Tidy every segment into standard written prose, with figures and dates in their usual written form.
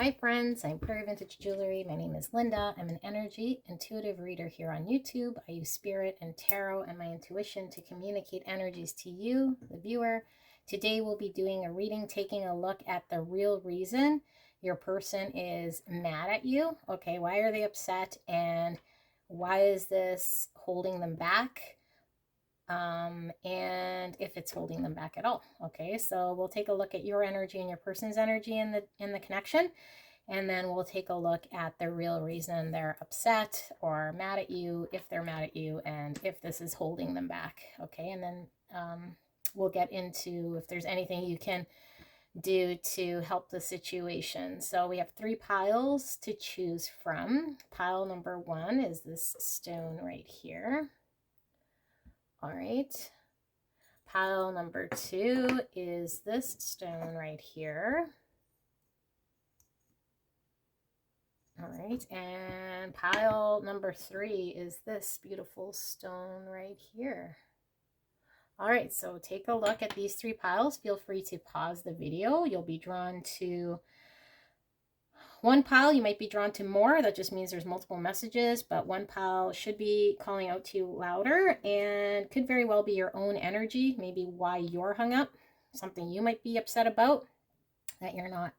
Hi friends, I'm Prairie Vintage Jewelry. My name is Linda. I'm an energy intuitive reader here on YouTube. I use spirit and tarot and my intuition to communicate energies to you, the viewer. Today we'll be doing a reading, taking a look at the real reason your person is mad at you. Okay, why are they upset and why is this holding them back? And if it's holding them back at all. Okay, so we'll take a look at your energy and your person's energy in the connection, and then we'll take a look at the real reason they're upset or mad at you, if they're mad at you, and if this is holding them back. Okay, and then we'll get into if there's anything you can do to help the situation. So we have 3 piles to choose from. Pile number 1 is this stone right here. All right, pile number 2 is this stone right here. All right, and pile number 3 is this beautiful stone right here. All right, so take a look at these 3 piles. Feel free to pause the video. You'll be drawn to one pile. You might be drawn to more. That just means there's multiple messages, but one pile should be calling out to you louder and could very well be your own energy, maybe why you're hung up, something you might be upset about that you're not,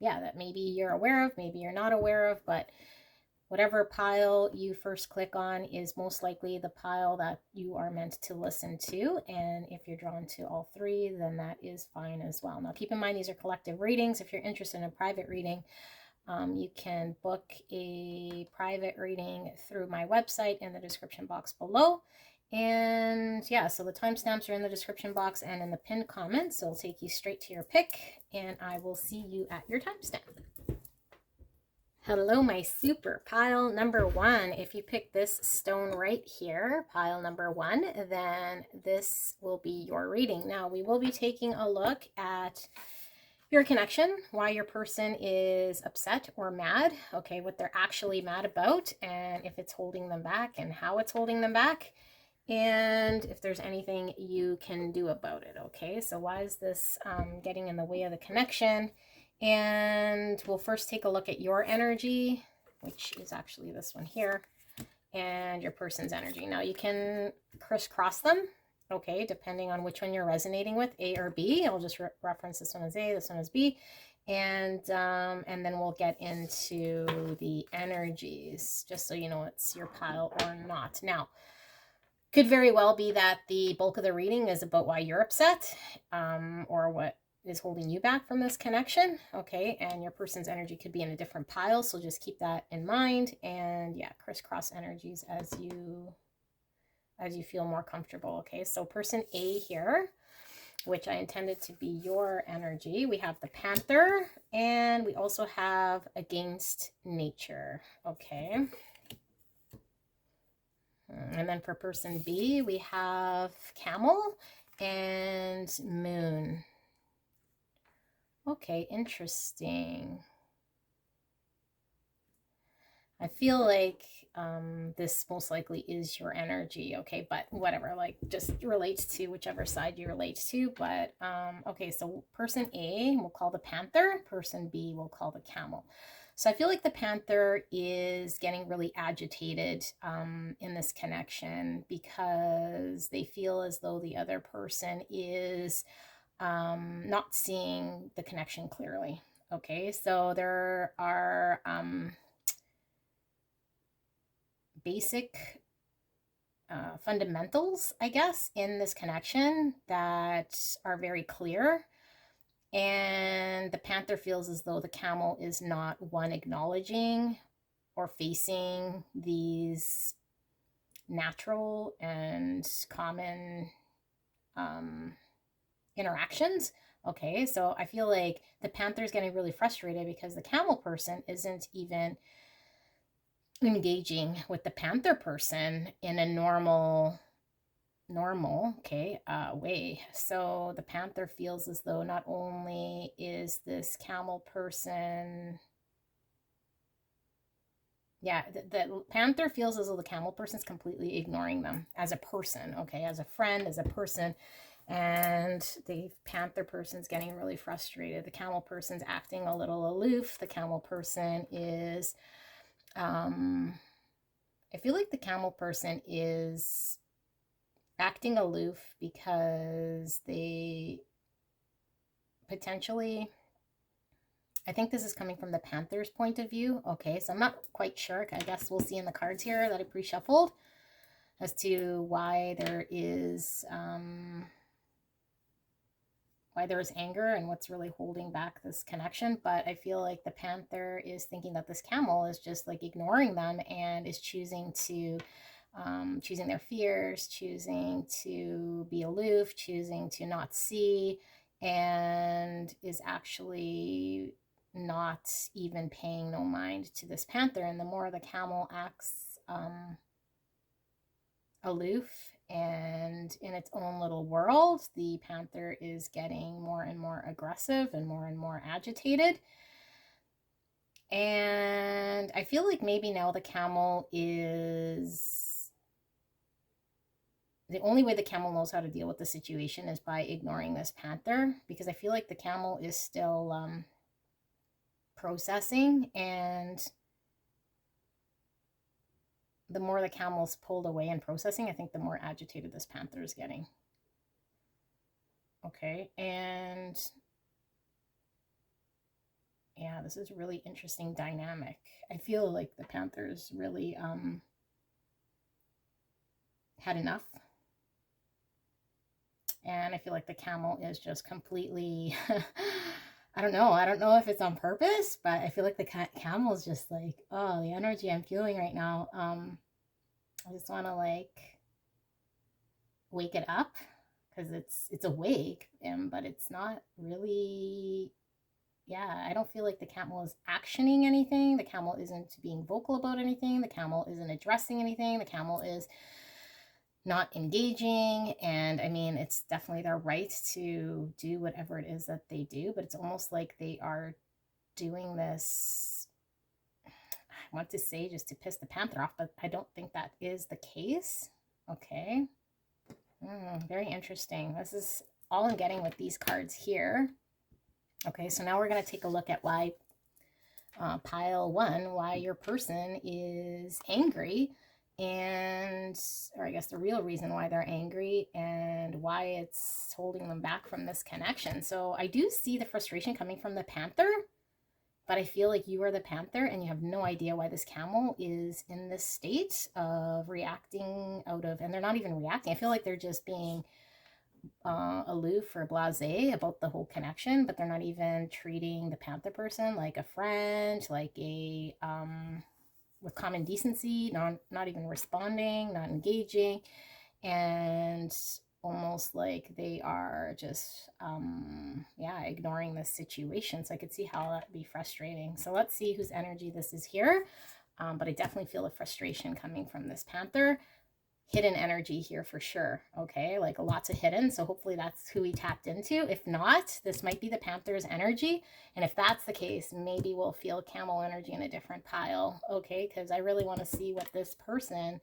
that maybe you're aware of, maybe you're not aware of, but whatever pile you first click on is most likely the pile that you are meant to listen to. And if you're drawn to all 3, then that is fine as well. Now, keep in mind, these are collective readings. If you're interested in a private reading, you can book a private reading through my website in the description box below. And yeah, so the timestamps are in the description box and in the pinned comments. So it'll take you straight to your pick, and I will see you at your timestamp. Hello, my super pile number 1. If you pick this stone right here, pile number 1, then this will be your reading. Now, we will be taking a look at your connection, why your person is upset or mad, okay, what they're actually mad about, and if it's holding them back and how it's holding them back, and if there's anything you can do about it, okay? So why is this getting in the way of the connection? And we'll first take a look at your energy, which is actually this one here, and your person's energy. Now you can crisscross them, okay, depending on which one you're resonating with, A or B. I'll just reference this one as A, this one as B, and then we'll get into the energies, just so you know it's your pile or not. Now, could very well be that the bulk of the reading is about why you're upset, or what is holding you back from this connection, okay? And your person's energy could be in a different pile, so just keep that in mind. And yeah, crisscross energies as you feel more comfortable, okay? So person A here, which I intended to be your energy, we have the Panther, and we also have against nature, okay? And then for person B, we have Camel and Moon. Okay, interesting. I feel like this most likely is your energy, okay, but whatever, like just relates to whichever side you relate to. But okay, so person A we'll call the Panther, person B we'll call the Camel. So I feel like the Panther is getting really agitated in this connection because they feel as though the other person is not seeing the connection clearly. Okay, so there are basic fundamentals, I guess, in this connection that are very clear. And the Panther feels as though the Camel is not one acknowledging or facing these natural and common interactions. Okay, so I feel like the Panther is getting really frustrated because the Camel person isn't even engaging with the Panther person in a normal way. So the Panther feels as though not only is this Camel person, the Panther feels as though the Camel person is completely ignoring them as a person, okay, as a friend, as a person, And the panther person's getting really frustrated. The camel person's acting a little aloof. The camel person is, I feel like the camel person is acting aloof because they potentially, I think this is coming from the panther's point of view. Okay, so I'm not quite sure. I guess we'll see in the cards here that I pre-shuffled as to why there is anger and what's really holding back this connection. But I feel like the panther is thinking that this camel is just like ignoring them and is choosing to choosing their fears, choosing to be aloof, choosing to not see, and is actually not even paying no mind to this panther. And the more the camel acts aloof and in its own little world, the panther is getting more and more aggressive and more agitated. And I feel like maybe now the camel is, the only way the camel knows how to deal with the situation is by ignoring this panther, because I feel like the camel is still processing, and the more the camel's pulled away and processing, I think the more agitated this panther is getting. Okay, and yeah, this is a really interesting dynamic. I feel like the panther's really had enough. And I feel like the camel is just completely, I don't know if it's on purpose, but I feel like the camel is just like, oh, the energy I'm feeling right now. I just want to like wake it up, because it's awake, but it's not really, yeah, I don't feel like the camel is actioning anything. The camel isn't being vocal about anything. The camel isn't addressing anything. The camel is not engaging. And I mean, it's definitely their right to do whatever it is that they do, but it's almost like they are doing this, I want to say just to piss the panther off, but I don't think that is the case. Okay. Very interesting. This is all I'm getting with these cards here. Okay, so now we're going to take a look at why pile one, why your person is angry, and, or I guess the real reason why they're angry and why it's holding them back from this connection. So I do see the frustration coming from the panther, but I feel like you are the panther and you have no idea why this camel is in this state of reacting out of, and they're not even reacting. I feel like they're just being aloof or blasé about the whole connection, but they're not even treating the panther person like a friend, like a with common decency, not even responding, not engaging, and almost like they are just yeah, ignoring this situation. So I could see how that'd be frustrating. So let's see whose energy this is here. But I definitely feel a frustration coming from this panther. Hidden energy here for sure. Okay, like lots of hidden. So hopefully that's who we tapped into. If not, this might be the panther's energy. And if that's the case, maybe we'll feel camel energy in a different pile. Okay, because I really want to see what this person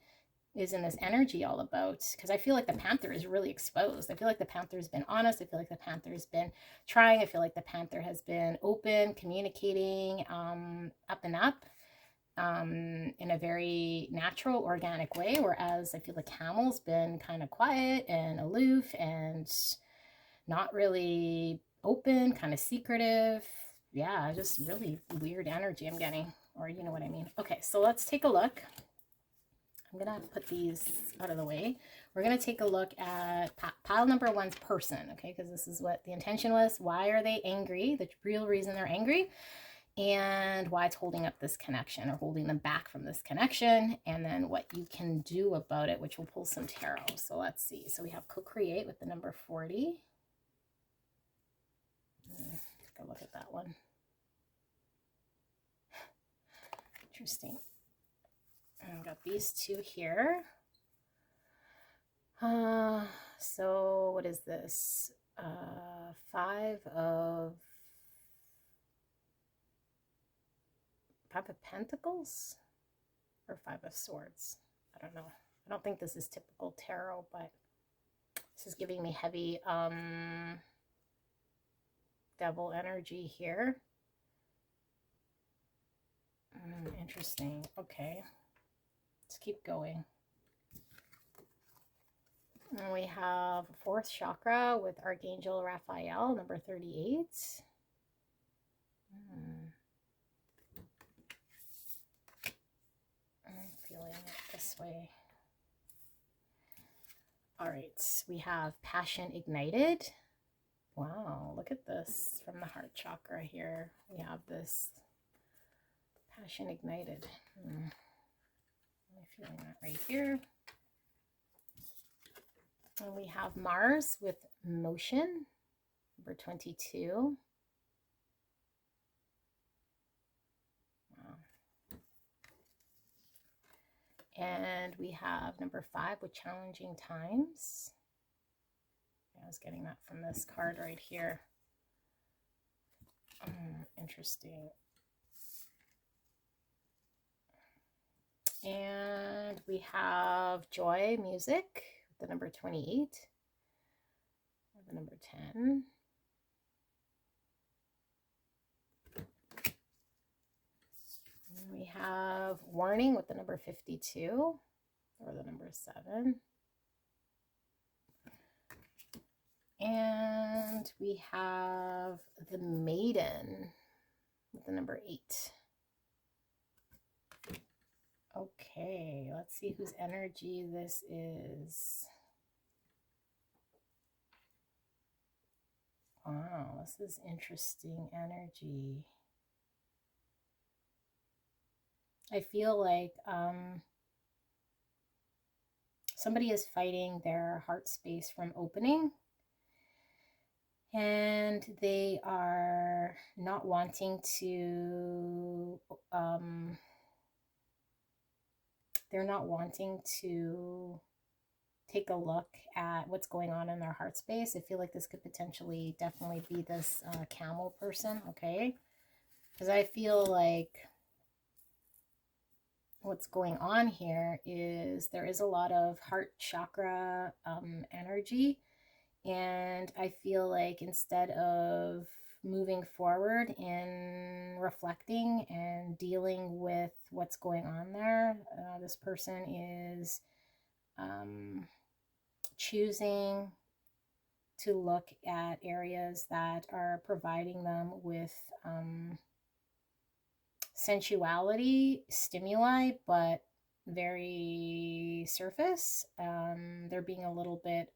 is in this energy all about, because I feel like the panther is really exposed. I feel like the panther's been honest. I feel like the panther's been trying. I feel like the panther has been open, communicating, up and up, in a very natural, organic way, whereas I feel the camel's been kind of quiet and aloof and not really open, kind of secretive. Yeah, just really weird energy I'm getting, or you know what I mean. Okay, so let's take a look. I'm going to put these out of the way. We're going to take a look at pile number one's person, okay, because this is what the intention was. Why are they angry? The real reason they're angry, and why it's holding up this connection or holding them back from this connection, and then what you can do about it, which will pull some tarot. So let's see. So we have co-create with the number 40. Take a look at that one. Interesting. And I've got these two here. So what is this? 5 of Pentacles or 5 of Swords. I don't know. I don't think this is typical tarot, but This is giving me heavy devil energy here. Interesting. Okay. Let's keep going. And we have 4th chakra with Archangel Raphael, number 38. I'm feeling it this way. All right, we have Passion Ignited. Wow, look at this from the heart chakra here. We have this Passion Ignited. I'm feeling that right here. And we have Mars with Motion, number 22. Wow. And we have number 5 with Challenging Times. I was getting that from this card right here. Interesting. And we have Joy Music, the number 28, the number 10. And we have Warning with the number 52, or the number 7. And we have the Maiden with the number 8. Okay, let's see whose energy this is. Wow, this is interesting energy. I feel like somebody is fighting their heart space from opening. And they are not wanting to, they're not wanting to take a look at what's going on in their heart space. I feel like this could potentially definitely be this camel person, okay? Because I feel like what's going on here is there is a lot of heart chakra energy. And I feel like instead of moving forward and reflecting and dealing with what's going on there, this person is choosing to look at areas that are providing them with sensuality stimuli, but very surface. They're being a little bit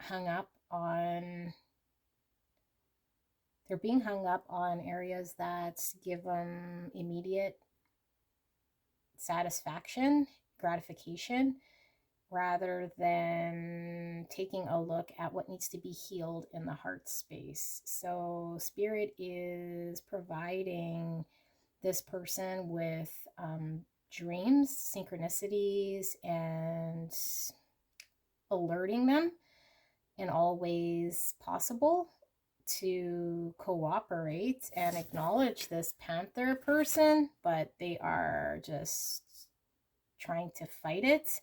hung up on, they're being hung up on areas that give them immediate satisfaction, gratification, rather than taking a look at what needs to be healed in the heart space. So Spirit is providing this person with dreams, synchronicities, and alerting them in all ways possible to cooperate and acknowledge this Panther person, but they are just trying to fight it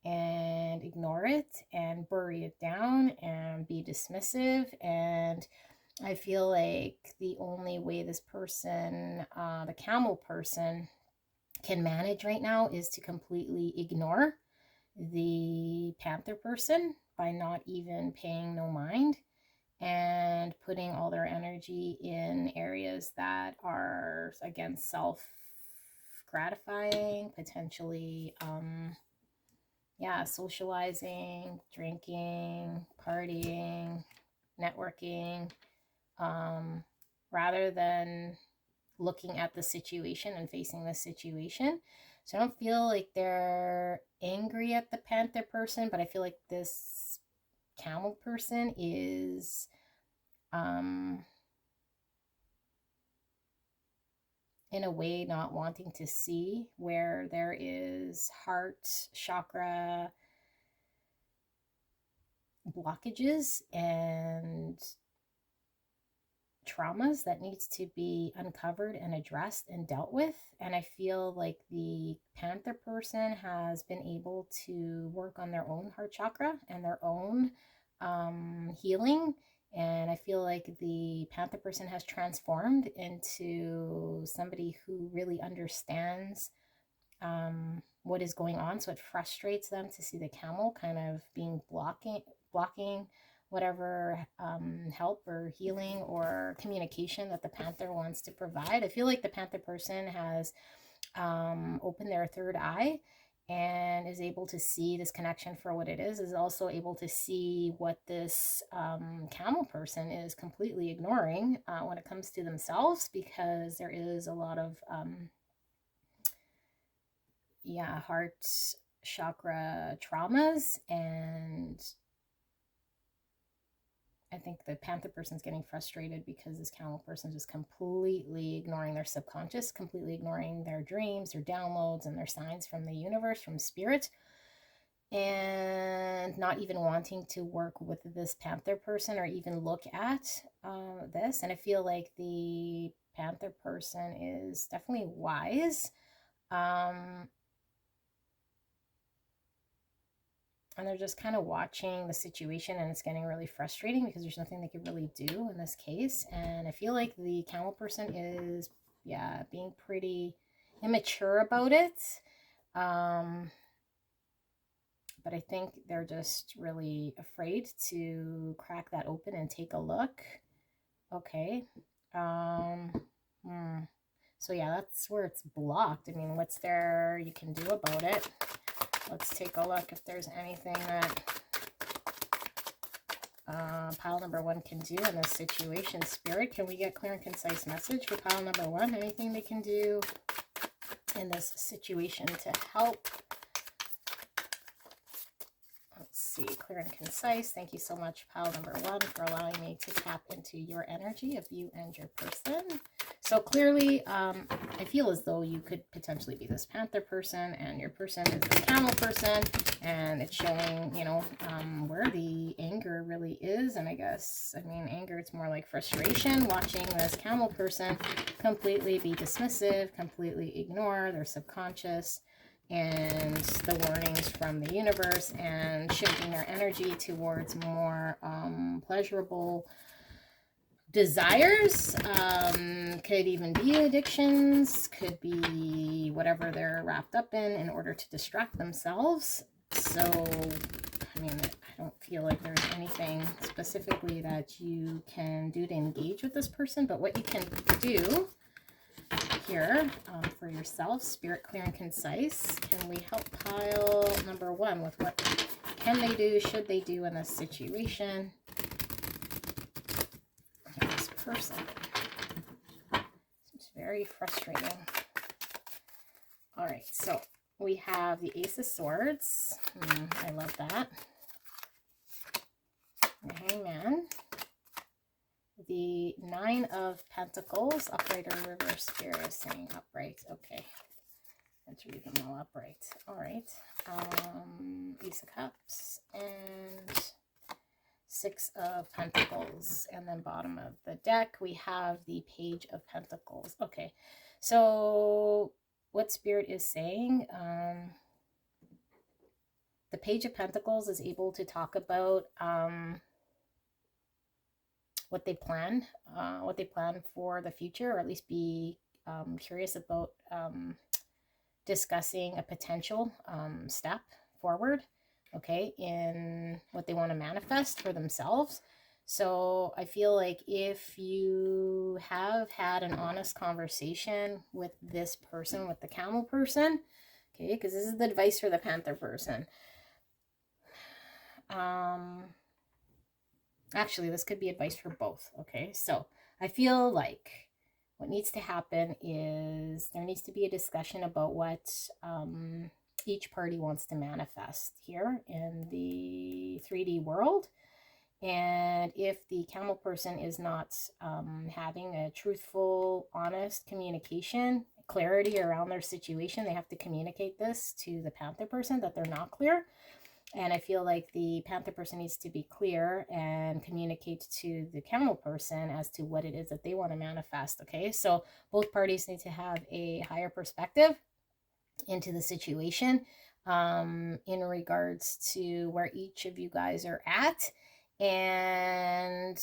and ignore it and bury it down and be dismissive. And I feel like the only way this person, the camel person, can manage right now is to completely ignore the Panther person by not even paying no mind and putting all their energy in areas that are, again, self-gratifying, potentially, socializing, drinking, partying, networking, rather than looking at the situation and facing the situation. So I don't feel like they're angry at the Panther person, but I feel like this camel person is in a way not wanting to see where there is heart chakra blockages and traumas that needs to be uncovered and addressed and dealt with. And I feel like the Panther person has been able to work on their own heart chakra and their own healing. And I feel like the Panther person has transformed into somebody who really understands what is going on. So it frustrates them to see the camel kind of being blocking whatever help or healing or communication that the Panther wants to provide. I feel like the Panther person has opened their third eye and is able to see this connection for what it is also able to see what this camel person is completely ignoring when it comes to themselves, because there is a lot of heart chakra traumas. And I think the Panther person's getting frustrated because this camel person is just completely ignoring their subconscious, completely ignoring their dreams, their downloads, and their signs from the universe, from spirit, and not even wanting to work with this Panther person or even look at this. And I feel like the Panther person is definitely wise. And they're just kind of watching the situation, and it's getting really frustrating because there's nothing they could really do in this case. And I feel like the camel person is, being pretty immature about it. But I think they're just really afraid to crack that open and take a look. Okay. So yeah, that's where it's blocked. I mean, what's there you can do about it? Let's take a look if there's anything that pile number one can do in this situation. Spirit, can we get clear and concise message for pile number one? Anything they can do in this situation to help? Let's see, clear and concise. Thank you so much, pile number one, for allowing me to tap into your energy of you and your person. So clearly, I feel as though you could potentially be this Panther person and your person is the camel person, and it's showing, where the anger really is. And I guess, anger, it's more like frustration, watching this camel person completely be dismissive, completely ignore their subconscious and the warnings from the universe, and shifting their energy towards more pleasurable desires. Could even be addictions, could be whatever they're wrapped up in order to distract themselves. So I don't feel like there's anything specifically that you can do to engage with this person, but what you can do here for yourself, Spirit, clear and concise, can we help pile number one with what can they do, should they do in this situation? This person seems very frustrating. All right, so we have the Ace of Swords. I love that. The Hangman. The Nine of Pentacles, upright or reverse. Spirit is saying upright. Okay. Let's read them all upright. All right. Ace of Cups and Six of Pentacles. And then bottom of the deck, we have the Page of Pentacles. Okay. So what Spirit is saying, the Page of Pentacles is able to talk about what they plan for the future, or at least be curious about discussing a potential step forward, okay, in what they want to manifest for themselves. So I feel like if you have had an honest conversation with this person, with the camel person, okay, because this is the advice for the Panther person. Actually, this could be advice for both, okay? So I feel like what needs to happen is there needs to be a discussion about what each party wants to manifest here in the 3D world. And if the camel person is not having a truthful, honest communication, clarity around their situation, they have to communicate this to the Panther person that they're not clear. And I feel like the Panther person needs to be clear and communicate to the Camel person as to what it is that they want to manifest. Okay, so both parties need to have a higher perspective into the situation, in regards to where each of you guys are at, and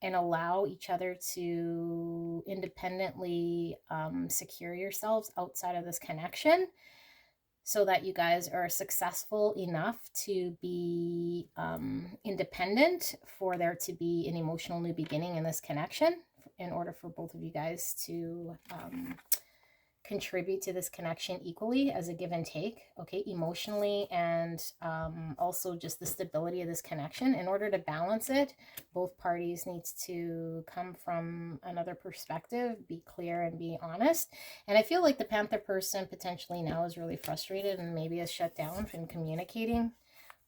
allow each other to independently secure yourselves outside of this connection, so that you guys are successful enough to be independent for there to be an emotional new beginning in this connection, in order for both of you guys to contribute to this connection equally as a give and take, okay, emotionally, and also just the stability of this connection. In order to balance it, both parties needs to come from another perspective, be clear and be honest. And I feel like the Panther person potentially now is really frustrated and maybe is shut down from communicating.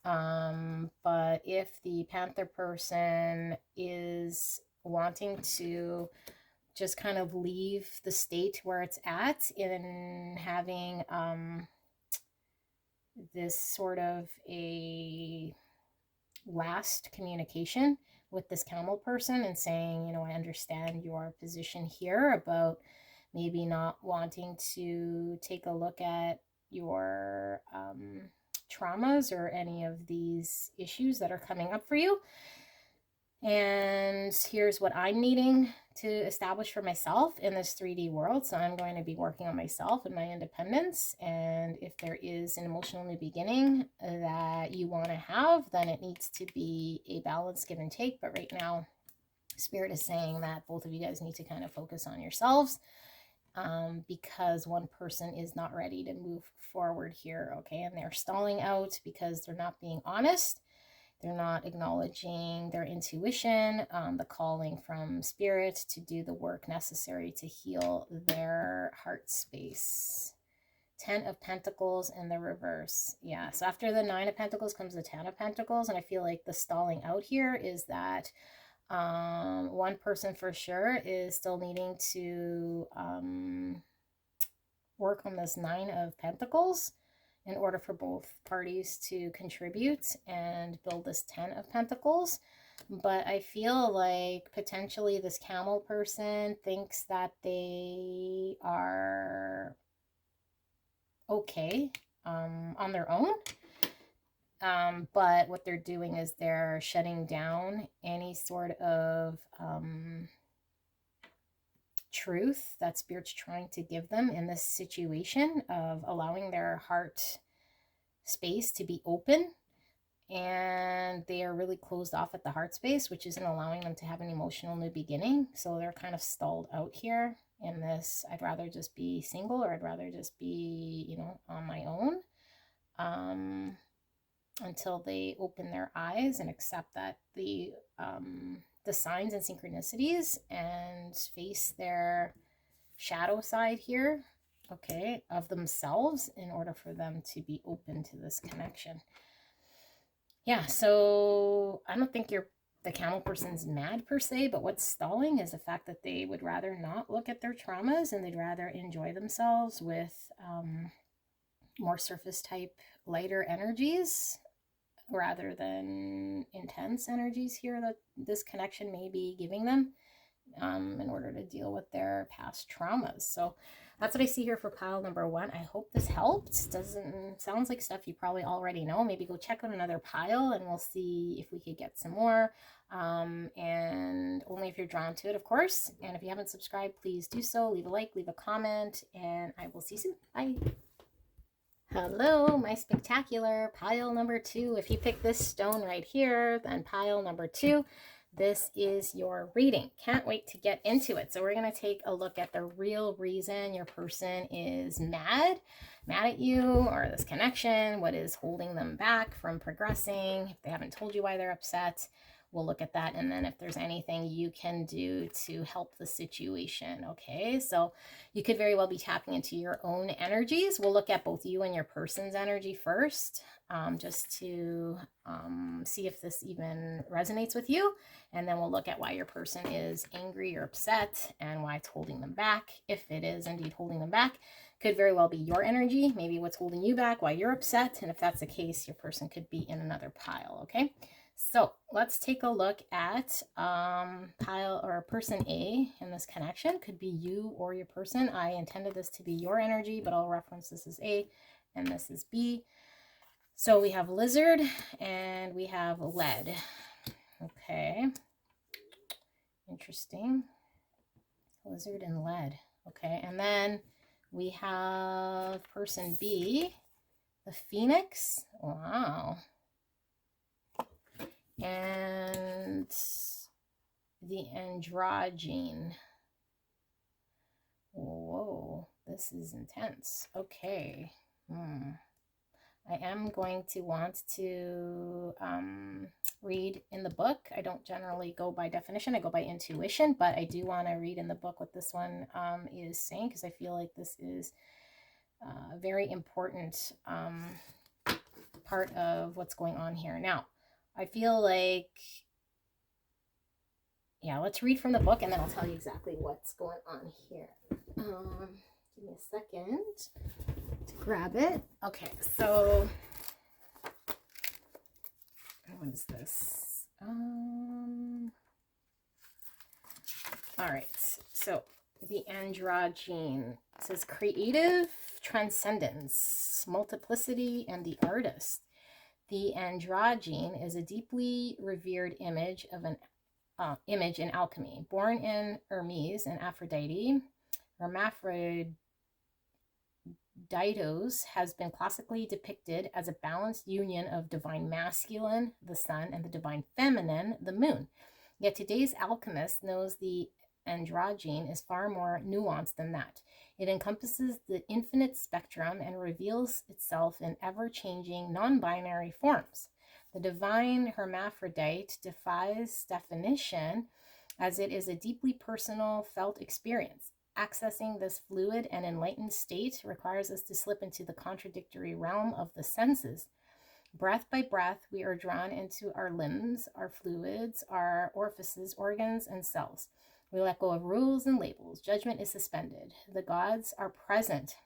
But if the Panther person is wanting to just kind of leave the state where it's at, in having this sort of a last communication with this Camel person and saying, you know, I understand your position here about maybe not wanting to take a look at your traumas or any of these issues that are coming up for you. And here's what I'm needing to establish for myself in this 3D world. So I'm going to be working on myself and my independence. And if there is an emotional new beginning that you want to have, then it needs to be a balanced give and take. But right now, Spirit is saying that both of you guys need to kind of focus on yourselves, because one person is not ready to move forward here, okay? And they're stalling out because they're not being honest. They're not acknowledging their intuition, the calling from Spirit to do the work necessary to heal their heart space. 10 of Pentacles in the reverse. Yeah, so after the 9 of Pentacles comes the 10 of Pentacles, and I feel like the stalling out here is that one person for sure is still needing to work on this 9 of Pentacles in order for both parties to contribute and build this 10 of Pentacles. But I feel like potentially this Camel person thinks that they are okay on their own. But what they're doing is they're shutting down any sort of truth that Spirit's trying to give them in this situation, of allowing their heart space to be open, and they are really closed off at the heart space, which isn't allowing them to have an emotional new beginning. So they're kind of stalled out here in this, I'd rather just be single, or I'd rather just be, you know, on my own, until they open their eyes and accept that the signs and synchronicities, and face their shadow side here, okay, of themselves, in order for them to be open to this connection. Yeah, so I don't think the Camel person's mad per se, but what's stalling is the fact that they would rather not look at their traumas, and they'd rather enjoy themselves with more surface type, lighter energies, rather than intense energies here that this connection may be giving them, in order to deal with their past traumas. So that's what I see here for pile number 1. I hope this helped. Sounds like stuff you probably already know. Maybe go check out another pile and we'll see if we could get some more. And only if you're drawn to it, of course. And if you haven't subscribed, please do so. Leave a like, leave a comment, and I will see you soon. Bye. Hello, my spectacular pile number 2. If you pick this stone right here, then pile number 2, this is your reading. Can't wait to get into it. So we're going to take a look at the real reason your person is mad at you, or this connection. What is holding them back from progressing? If they haven't told you why they're upset, we'll look at that. And then if there's anything you can do to help the situation. Okay, so you could very well be tapping into your own energies. We'll look at both you and your person's energy first, just to see if this even resonates with you. And then we'll look at why your person is angry or upset, and why it's holding them back, if it is indeed holding them back. Could very well be your energy, maybe what's holding you back, why you're upset. And if that's the case, your person could be in another pile, okay? So let's take a look at pile or person A in this connection. Could be you or your person. I intended this to be your energy, but I'll reference this as A and this is B. So we have lizard and we have lead. Okay. Interesting. Lizard and lead. Okay. And then we have person B, the phoenix. Wow. And the androgyne. Whoa, this is intense. Okay. I am going to want to read in the book. I don't generally go by definition. I go by intuition, but I do want to read in the book what this one is saying, because I feel like this is a very important part of what's going on here. Now, I feel like, yeah, let's read from the book and then I'll tell you exactly what's going on here. Give me a second to grab it. Okay, so what is this? All right, so the androgyne says creative transcendence, multiplicity, and the artist. The androgyne is a deeply revered image of an image in alchemy. Born in Hermes and Aphrodite, Hermaphroditos has been classically depicted as a balanced union of divine masculine, the sun, and the divine feminine, the moon. Yet today's alchemist knows the androgyne is far more nuanced than that. It encompasses the infinite spectrum and reveals itself in ever-changing, non-binary forms. The divine hermaphrodite defies definition, as it is a deeply personal, felt experience. Accessing this fluid and enlightened state requires us to slip into the contradictory realm of the senses. Breath by breath, we are drawn into our limbs, our fluids, our orifices, organs, and cells. We let go of rules and labels. Judgment is suspended. The gods are present,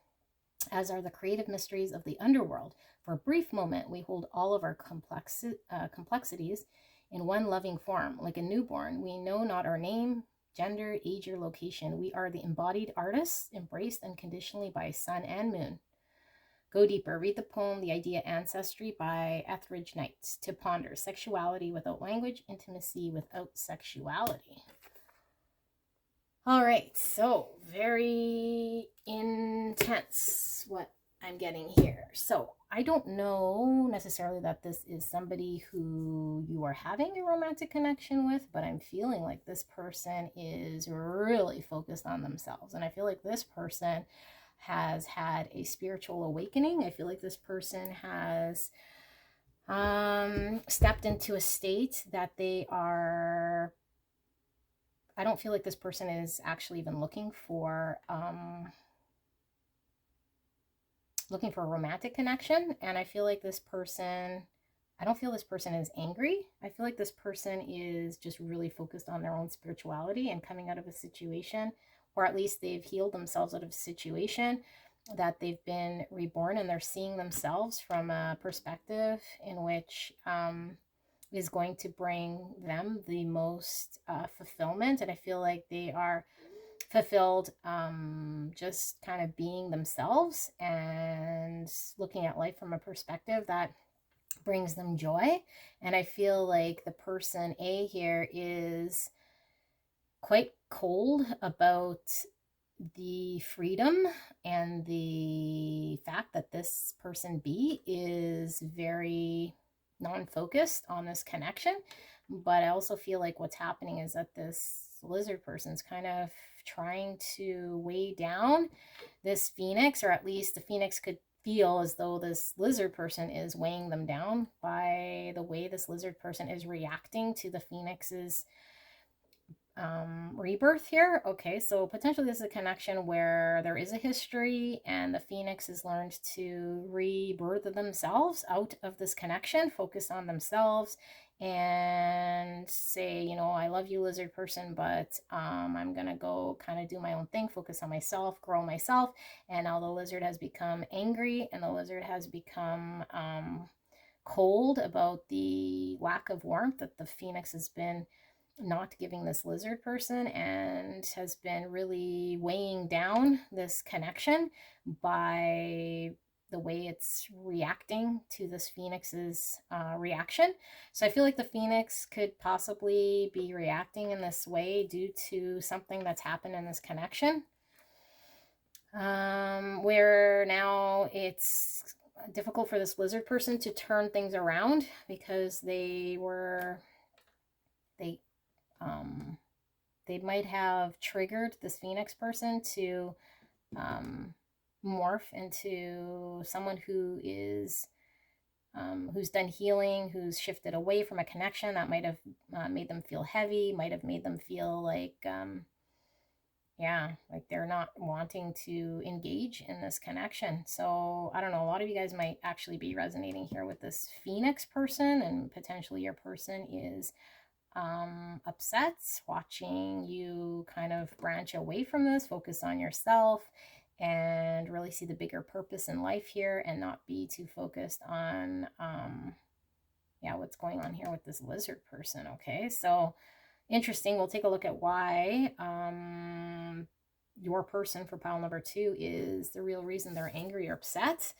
as are the creative mysteries of the underworld. For a brief moment, we hold all of our complexities in one loving form. Like a newborn, we know not our name, gender, age, or location. We are the embodied artists, embraced unconditionally by sun and moon. Go deeper. Read the poem The Idea Ancestry by Etheridge Knight to ponder sexuality without language, intimacy without sexuality. All right, so very intense what I'm getting here. So I don't know necessarily that this is somebody who you are having a romantic connection with, but I'm feeling like this person is really focused on themselves. And I feel like this person has had a spiritual awakening. I feel like this person has stepped into a state that they are... I don't feel like this person is actually even looking for a romantic connection. And I feel like this person, I don't feel this person is angry. I feel like this person is just really focused on their own spirituality and coming out of a situation, or at least they've healed themselves out of a situation that they've been reborn, and they're seeing themselves from a perspective in which is going to bring them the most fulfillment. And I feel like they are fulfilled just kind of being themselves and looking at life from a perspective that brings them joy. And I feel like the person A here is quite cold about the freedom and the fact that this person B is very non-focused on this connection. But I also feel like what's happening is that this lizard person's kind of trying to weigh down this phoenix, or at least the phoenix could feel as though this lizard person is weighing them down by the way this lizard person is reacting to the phoenix's rebirth here. Okay, so potentially this is a connection where there is a history and the phoenix has learned to rebirth themselves out of this connection, focus on themselves, and say, you know, I love you, lizard person, but I'm gonna go kind of do my own thing, focus on myself, grow myself. And now the lizard has become angry, and the lizard has become cold about the lack of warmth that the phoenix has been not giving this lizard person, and has been really weighing down this connection by the way it's reacting to this phoenix's reaction. So I feel like the phoenix could possibly be reacting in this way due to something that's happened in this connection, where now it's difficult for this lizard person to turn things around, because they might have triggered this phoenix person to morph into someone who is who's done healing, who's shifted away from a connection that might have made them feel heavy, might have made them feel like yeah, like they're not wanting to engage in this connection. So I don't know, a lot of you guys might actually be resonating here with this phoenix person, and potentially your person is upset, watching you kind of branch away from this, focus on yourself, and really see the bigger purpose in life here, and not be too focused on yeah, what's going on here with this lizard person. Okay, so interesting. We'll take a look at why your person for pile number 2 is the real reason they're angry or upset,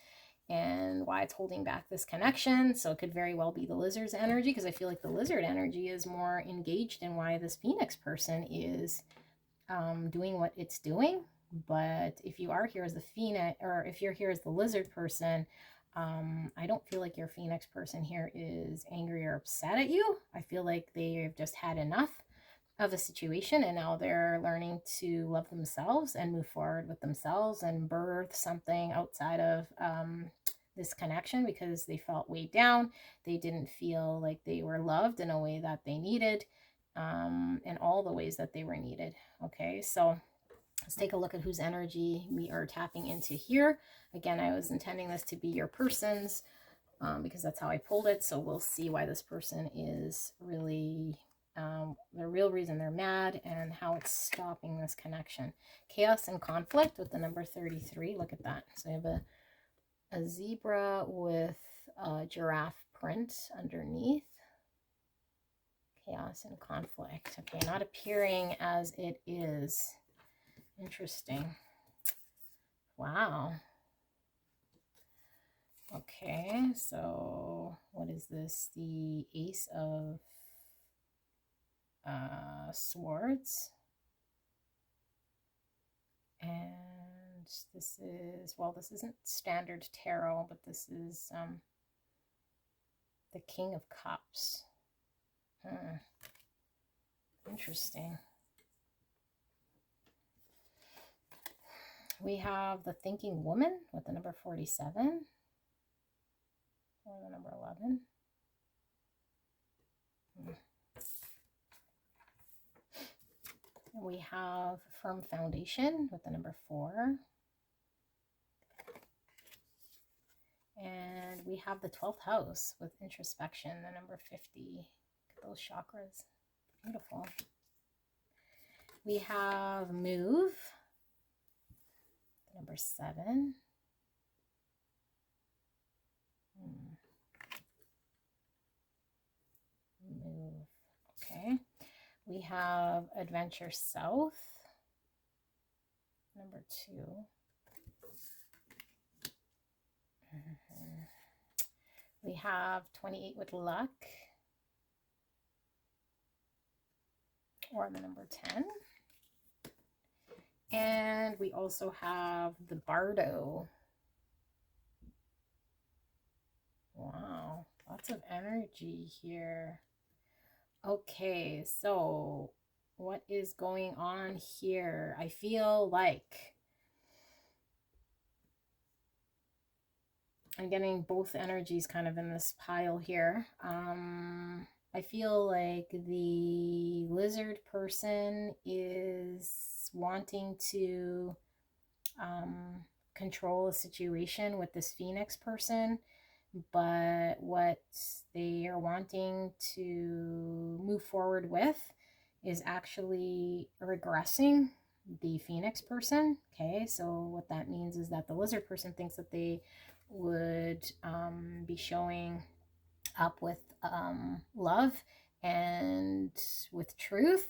and why it's holding back this connection. So it could very well be the lizard's energy, because I feel like the lizard energy is more engaged in why this phoenix person is doing what it's doing. But if you are here as the phoenix, or if you're here as the lizard person, I don't feel like your phoenix person here is angry or upset at you. I feel like they've just had enough of a situation, and now they're learning to love themselves and move forward with themselves and birth something outside of this connection, because they felt weighed down. They didn't feel like they were loved in a way that they needed, in all the ways that they were needed. Okay, so let's take a look at whose energy we are tapping into here. Again, I was intending this to be your person's because that's how I pulled it. So we'll see why this person is really the real reason they're mad, and how it's stopping this connection. Chaos and conflict with the number 33. Look at that. So I have a zebra with a giraffe print underneath. Chaos and conflict. Okay, not appearing as it is. Interesting. Wow. Okay, so what is this? The Ace of Swords. And this is, well, this isn't standard tarot, but this is the King of Cups. Interesting. We have the Thinking Woman with the number 47. Or the number 11. We have Firm Foundation with the number 4. And we have the 12th house with introspection, the number 50. Look at those chakras. Beautiful. We have Move, the number 7. Move. Okay. We have Adventure South, number 2. We have 28 with Luck, or the number 10. And we also have the Bardo. Wow, lots of energy here. Okay, so what is going on here? I feel like I'm getting both energies kind of in this pile here. I feel like the lizard person is wanting to control a situation with this phoenix person but what they are wanting to move forward with is actually regressing the Phoenix person. Okay, so what that means is that the lizard person thinks that they would be showing up with love and with truth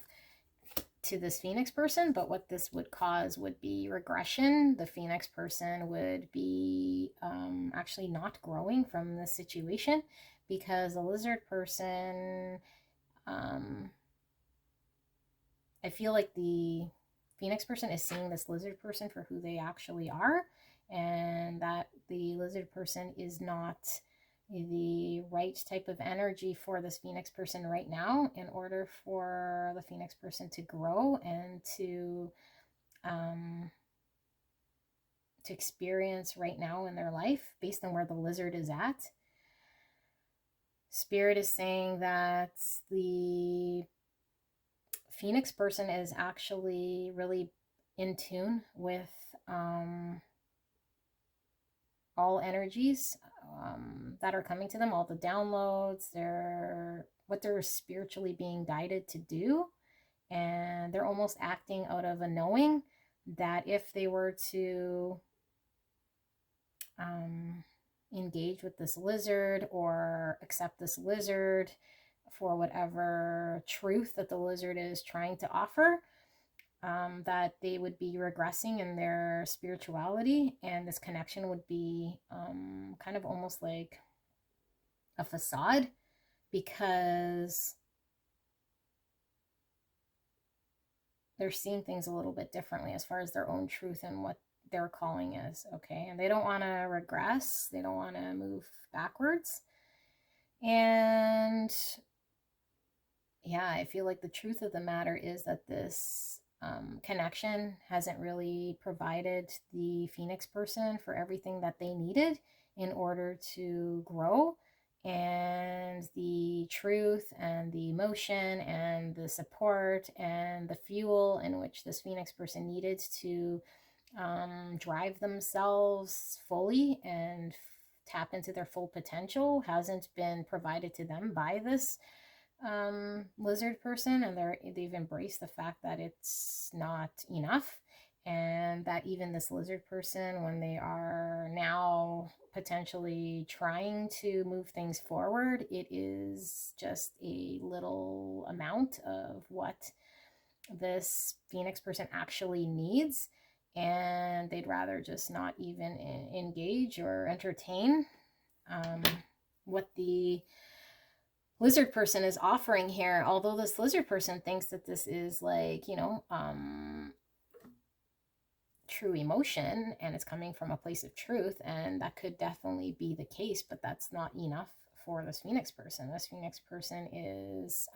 to this Phoenix person, but what this would cause would be regression. The Phoenix person would be actually not growing from this situation, because a lizard person, I feel like the Phoenix person is seeing this lizard person for who they actually are, and that the lizard person is not the right type of energy for this Phoenix person right now, in order for the Phoenix person to grow and to experience right now in their life based on where the lizard is at. Spirit is saying that the Phoenix person is actually really in tune with all energies that are coming to them, all the downloads, what they're spiritually being guided to do. And they're almost acting out of a knowing that if they were to engage with this lizard or accept this lizard for whatever truth that the lizard is trying to offer, that they would be regressing in their spirituality, and this connection would be kind of almost like a facade, because they're seeing things a little bit differently as far as their own truth and what their calling is. Okay, and they don't want to regress, they don't want to move backwards. And yeah, I feel like the truth of the matter is that this connection hasn't really provided the Phoenix person for everything that they needed in order to grow. And the truth and the emotion and the support and the fuel in which this Phoenix person needed to drive themselves fully and tap into their full potential hasn't been provided to them by this lizard person, and they've embraced the fact that it's not enough, and that even this lizard person, when they are now potentially trying to move things forward, it is just a little amount of what this Phoenix person actually needs, and they'd rather just not even engage or entertain what the lizard person is offering here. Although this lizard person thinks that this is like, true emotion and it's coming from a place of truth, and that could definitely be the case, but that's not enough for this Phoenix person. This Phoenix person is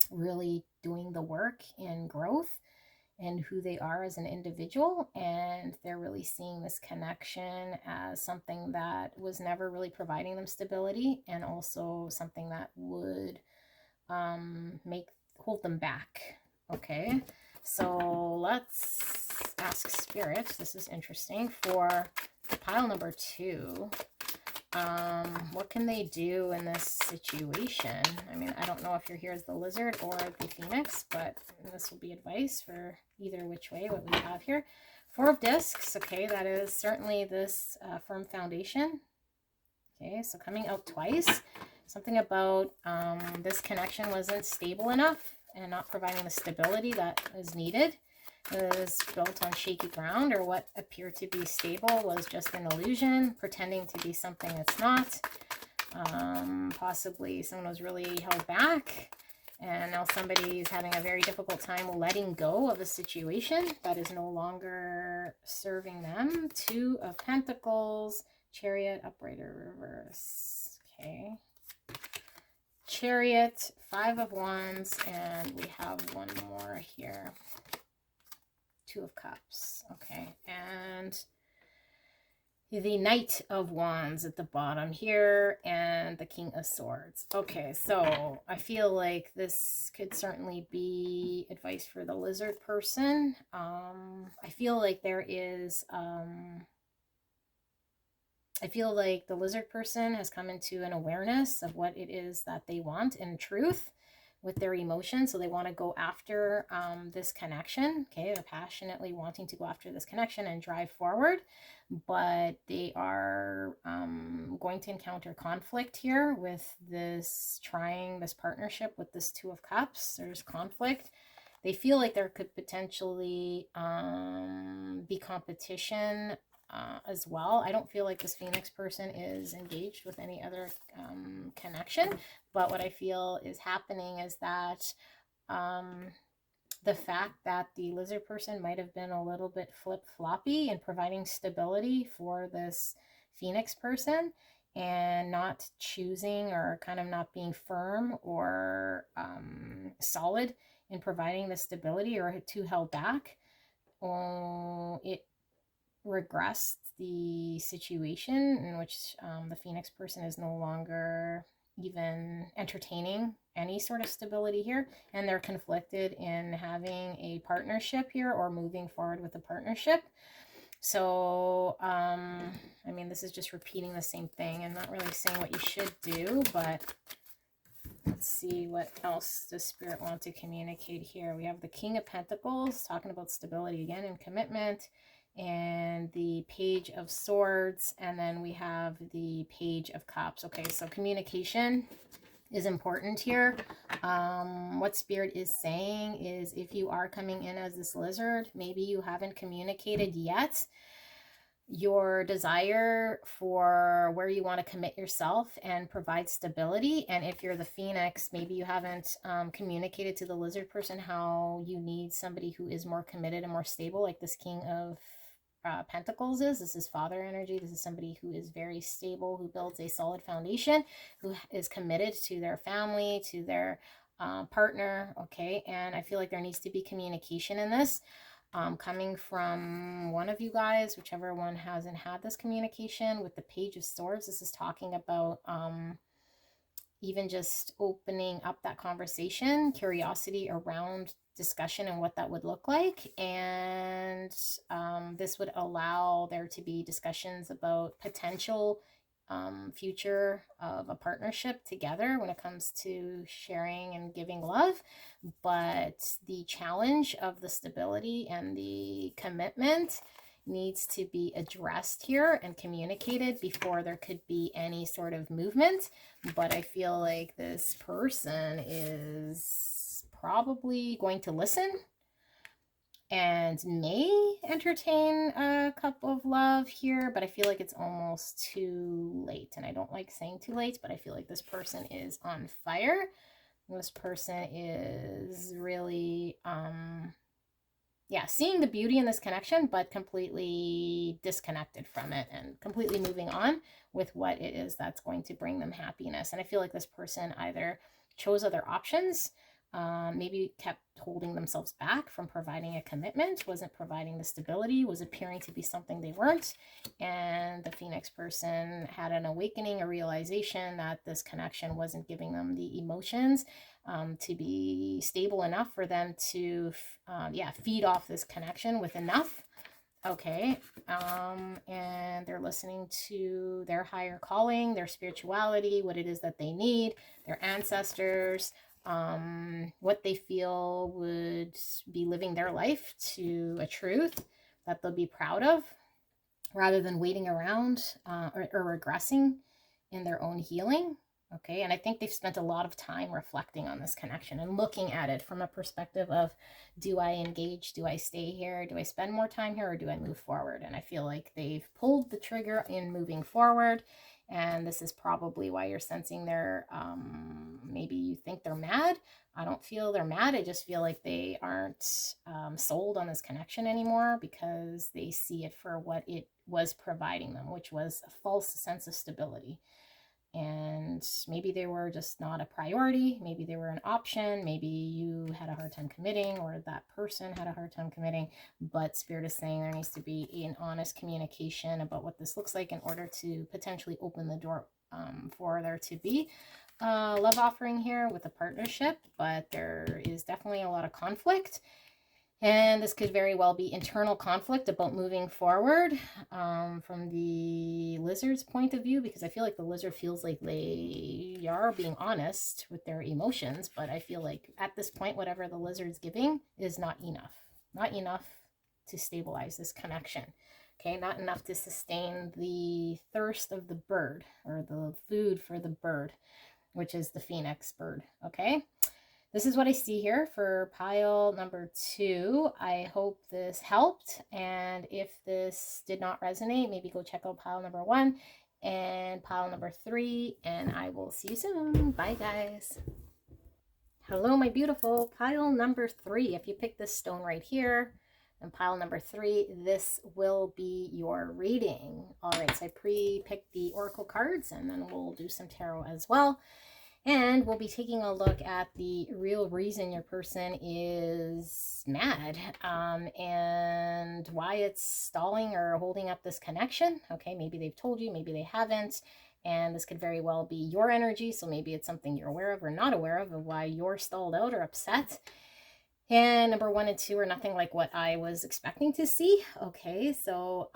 really doing the work in growth and who they are as an individual, and they're really seeing this connection as something that was never really providing them stability, and also something that would hold them back. Okay, so let's ask Spirit. This is interesting for pile number 2. What can they do in this situation? I mean, I don't know if you're here as the lizard or the Phoenix, but this will be advice for either which way, what we have here. 4 of Discs. Okay, that is certainly this firm foundation. Okay, so coming out twice. Something about this connection wasn't stable enough and not providing the stability that is needed. It was built on shaky ground, or what appeared to be stable was just an illusion, pretending to be something it's not. Possibly someone was really held back, and now somebody is having a very difficult time letting go of a situation that is no longer serving them. 2 of Pentacles, Chariot, upright or reverse. Okay. Chariot, 5 of Wands, and we have one more here. 2 of Cups. Okay, and the Knight of Wands at the bottom here, and the King of Swords. Okay, so I feel like this could certainly be advice for the lizard person. I feel like there is I feel like the lizard person has come into an awareness of what it is that they want in truth with their emotions. So they want to go after this connection. Okay, they're passionately wanting to go after this connection and drive forward, but they are going to encounter conflict here with this trying this partnership with this Two of Cups. There's conflict. They feel like there could potentially be competition as well. I don't feel like this Phoenix person is engaged with any other connection, but what I feel is happening is that the fact that the lizard person might have been a little bit flip-floppy in providing stability for this Phoenix person and not choosing or kind of not being firm or solid in providing the stability or too held back, it regressed the situation in which the Phoenix person is no longer even entertaining any sort of stability here, and they're conflicted in having a partnership here or moving forward with a partnership. So I mean, this is just repeating the same thing and not really saying what you should do, but let's see what else does Spirit want to communicate here. We have the King of Pentacles talking about stability again and commitment, and the Page of Swords, and then we have the Page of Cups. Okay, so communication is important here. What Spirit is saying is if you are coming in as this lizard, maybe you haven't communicated yet your desire for where you want to commit yourself and provide stability. And if you're the Phoenix, maybe you haven't communicated to the lizard person how you need somebody who is more committed and more stable, like this King of Pentacles is. This is father energy. This is somebody who is very stable, who builds a solid foundation, who is committed to their family, to their partner. Okay, and I feel like there needs to be communication in this. Coming from one of you guys, whichever one hasn't had this communication. With the Page of Swords, this is talking about even just opening up that conversation, curiosity around discussion and what that would look like. And this would allow there to be discussions about potential future of a partnership together when it comes to sharing and giving love. But the challenge of the stability and the commitment needs to be addressed here and communicated before there could be any sort of movement. But I feel like this person is probably going to listen and may entertain a cup of love here, but I feel like it's almost too late. And I don't like saying too late, but I feel like this person is on fire. This person is really, seeing the beauty in this connection, but completely disconnected from it and completely moving on with what it is that's going to bring them happiness. And I feel like this person either chose other options, maybe kept holding themselves back from providing a commitment, wasn't providing the stability, was appearing to be something they weren't. And the Phoenix person had an awakening, a realization that this connection wasn't giving them the emotions to be stable enough for them to, feed off this connection with enough. Okay, and they're listening to their higher calling, their spirituality, what it is that they need, their ancestors, what they feel would be living their life to a truth that they'll be proud of, rather than waiting around or regressing in their own healing. Okay, and I think they've spent a lot of time reflecting on this connection and looking at it from a perspective of, do I engage? Do I stay here? Do I spend more time here, or do I move forward? And I feel like they've pulled the trigger in moving forward. And this is probably why you're sensing they're, maybe you think they're mad. I don't feel they're mad. I just feel like they aren't sold on this connection anymore, because they see it for what it was providing them, which was a false sense of stability. And maybe they were just not a priority. Maybe they were an option. Maybe you had a hard time committing, or that person had a hard time committing. But Spirit is saying there needs to be an honest communication about what this looks like in order to potentially open the door for there to be a love offering here with a partnership. But there is definitely a lot of conflict. And this could very well be internal conflict about moving forward from the lizard's point of view, because I feel like the lizard feels like they are being honest with their emotions, but I feel like at this point, whatever the lizard's giving is not enough. Not enough to stabilize this connection. Okay, not enough to sustain the thirst of the bird, or the food for the bird, which is the phoenix bird. Okay. This is what I see here for pile number 2. I hope this helped. And if this did not resonate, maybe go check out pile number 1 and pile number 3. And I will see you soon. Bye, guys. Hello, my beautiful. Pile number 3. If you pick this stone right here, and pile number 3, this will be your reading. All right, so I pre-picked the oracle cards, and then we'll do some tarot as well. And we'll be taking a look at the real reason your person is mad, and why it's stalling or holding up this connection. Okay, maybe they've told you, maybe they haven't. And this could very well be your energy. So maybe it's something you're aware of or not aware of why you're stalled out or upset. And number 1 and 2 are nothing like what I was expecting to see. Okay, so,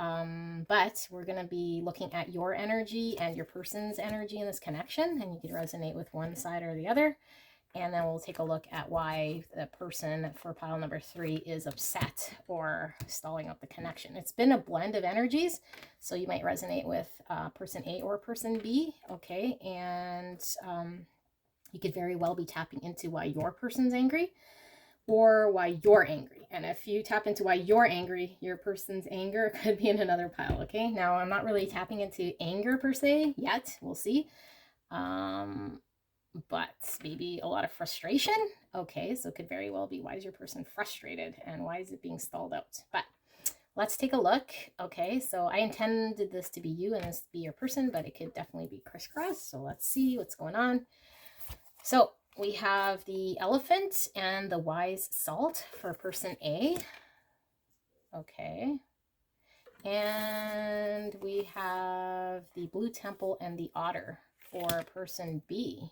but we're going to be looking at your energy and your person's energy in this connection, and you can resonate with one side or the other. And then we'll take a look at why the person for pile number 3 is upset or stalling up the connection. It's been a blend of energies, so you might resonate with person A or person B. Okay, and you could very well be tapping into why your person's angry, or why you're angry. And if you tap into why you're angry, your person's anger could be in another pile. Okay, now I'm not really tapping into anger per se yet. We'll see. But maybe a lot of frustration. Okay, so it could very well be, why is your person frustrated and why is it being stalled out? But let's take a look. Okay, so I intended this to be you and this to be your person, but it could definitely be crisscross. So let's see what's going on. So we have the elephant and the wise salt for person A. Okay. And we have the blue temple and the otter for person B.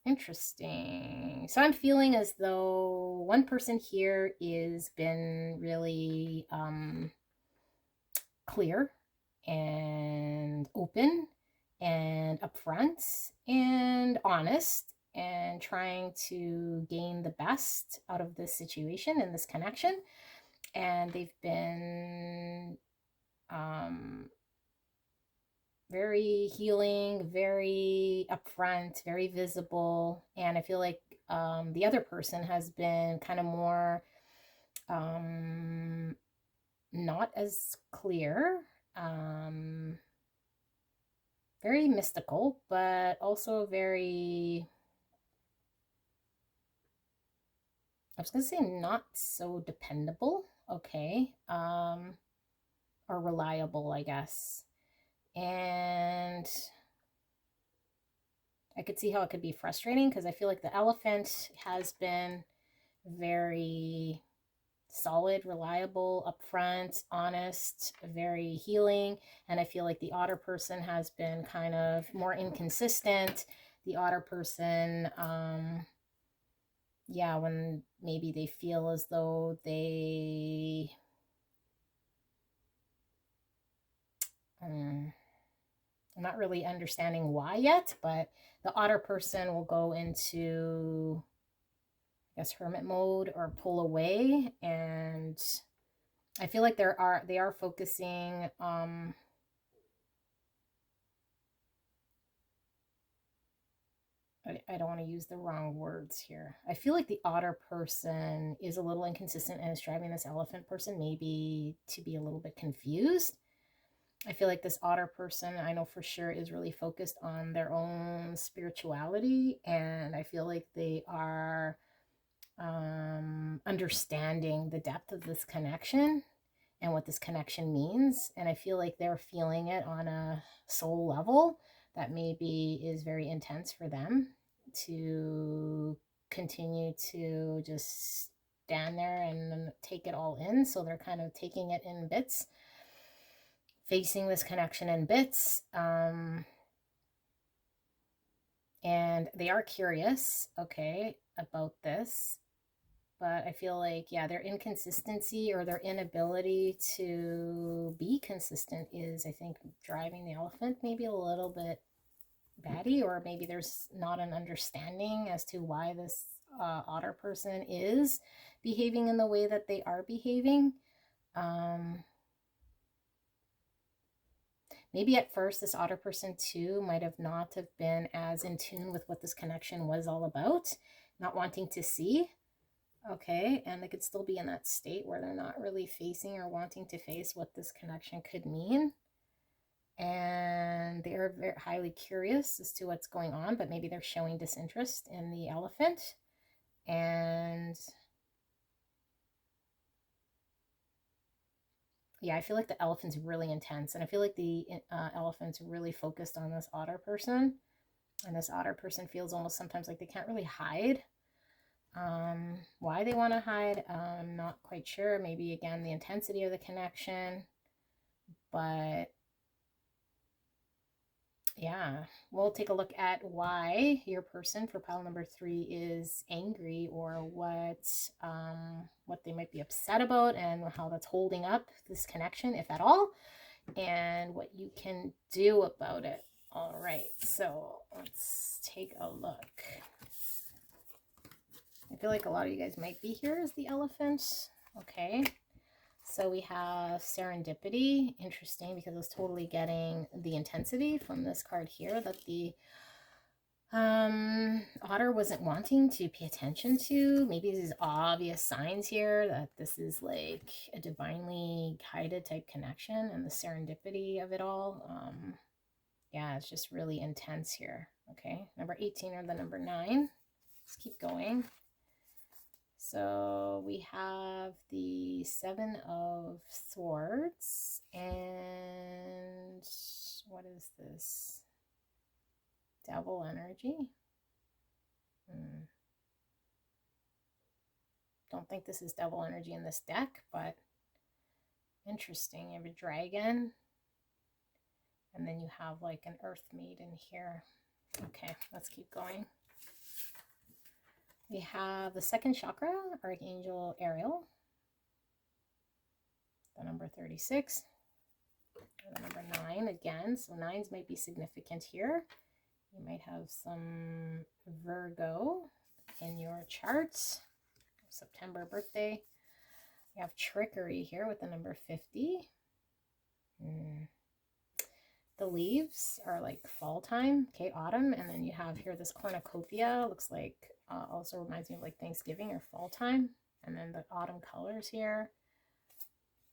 Interesting. So I'm feeling as though one person here is been really clear and open and upfront and honest, and trying to gain the best out of this situation and this connection. And they've been very healing, very upfront, very visible. And I feel like the other person has been kind of more not as clear, very mystical, but also very, I was going to say not so dependable. Okay. Or reliable, I guess. And I could see how it could be frustrating, because I feel like the elephant has been very solid, reliable, upfront, honest, very healing. And I feel like the otter person has been kind of more inconsistent. The otter person, yeah, when maybe they feel as though they I'm not really understanding why yet, but the otter person will go into, I guess, hermit mode or pull away. And I feel like they are focusing I don't want to use the wrong words here. I feel like the otter person is a little inconsistent and is driving this elephant person maybe to be a little bit confused. I feel like this otter person, I know for sure, is really focused on their own spirituality, and I feel like they are understanding the depth of this connection and what this connection means. And I feel like they're feeling it on a soul level that maybe is very intense for them to continue to just stand there and take it all in. So they're kind of taking it in bits, facing this connection in bits. And they are curious, okay, about this. but I feel like, yeah, their inconsistency or their inability to be consistent is, I think, driving the elephant maybe a little bit batty, or maybe there's not an understanding as to why this otter person is behaving in the way that they are behaving. Maybe at first this otter person too might have not have been as in tune with what this connection was all about, not wanting to see. Okay, and they could still be in that state where they're not really facing or wanting to face what this connection could mean. And they're very highly curious as to what's going on, but maybe they're showing disinterest in the elephant. And yeah, I feel like the elephant's really intense, and I feel like the elephant's really focused on this otter person, and this otter person feels almost sometimes like they can't really hide. Why they want to hide, I'm not quite sure. Maybe again the intensity of the connection, but yeah, we'll take a look at why your person for pile number 3 is angry, or what they might be upset about, and how that's holding up this connection, if at all, and what you can do about it. All right, so let's take a look. I feel like a lot of you guys might be here as the elephant. Okay. So we have serendipity. Interesting, because I was totally getting the intensity from this card here that the otter wasn't wanting to pay attention to. Maybe these obvious signs here that this is like a divinely guided type connection, and the serendipity of it all. Yeah, it's just really intense here. Okay, number 18 or the number 9. Let's keep going. So we have the 7 of Swords, and what is this? Devil energy. Don't think this is devil energy in this deck, but interesting. You have a dragon, and then you have like an earth maiden here. Okay, let's keep going. We have the 2nd chakra, Archangel Ariel, the number 36, the number 9 again. So 9s might be significant here. You might have some Virgo in your charts. September birthday. You have trickery here with the number 50. The leaves are like fall time, okay, autumn, and then you have here this cornucopia. Looks like also reminds me of like Thanksgiving or fall time, and then the autumn colors here.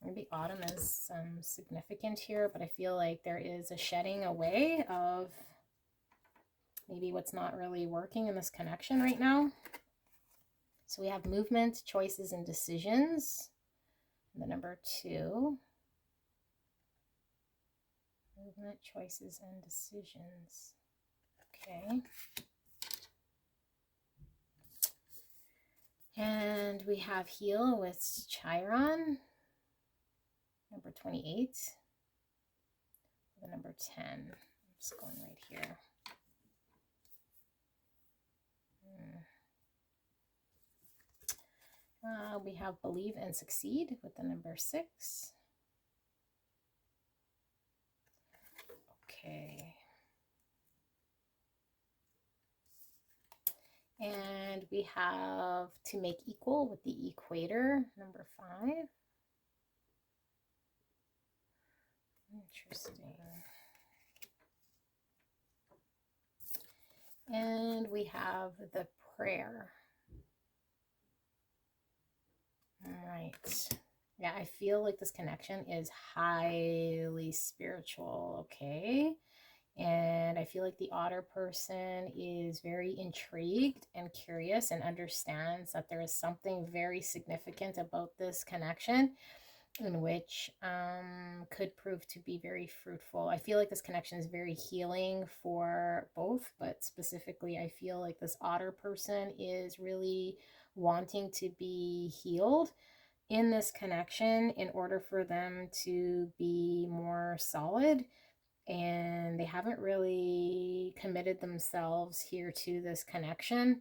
Maybe autumn is significant here, but I feel like there is a shedding away of maybe what's not really working in this connection right now. So we have movement, choices, and decisions. And the number 2. Movement, choices, and decisions. Okay. And we have heal with Chiron. Number 28. The number 10. I'm just going right here. We have believe and succeed with the number 6. Okay. And we have to make equal with the equator, number 5. Interesting. And we have the prayer. All right. Yeah, I feel like this connection is highly spiritual, okay? And I feel like the otter person is very intrigued and curious and understands that there is something very significant about this connection, in which could prove to be very fruitful. I feel like this connection is very healing for both, but specifically I feel like this otter person is really wanting to be healed in this connection in order for them to be more solid, and they haven't really committed themselves here to this connection.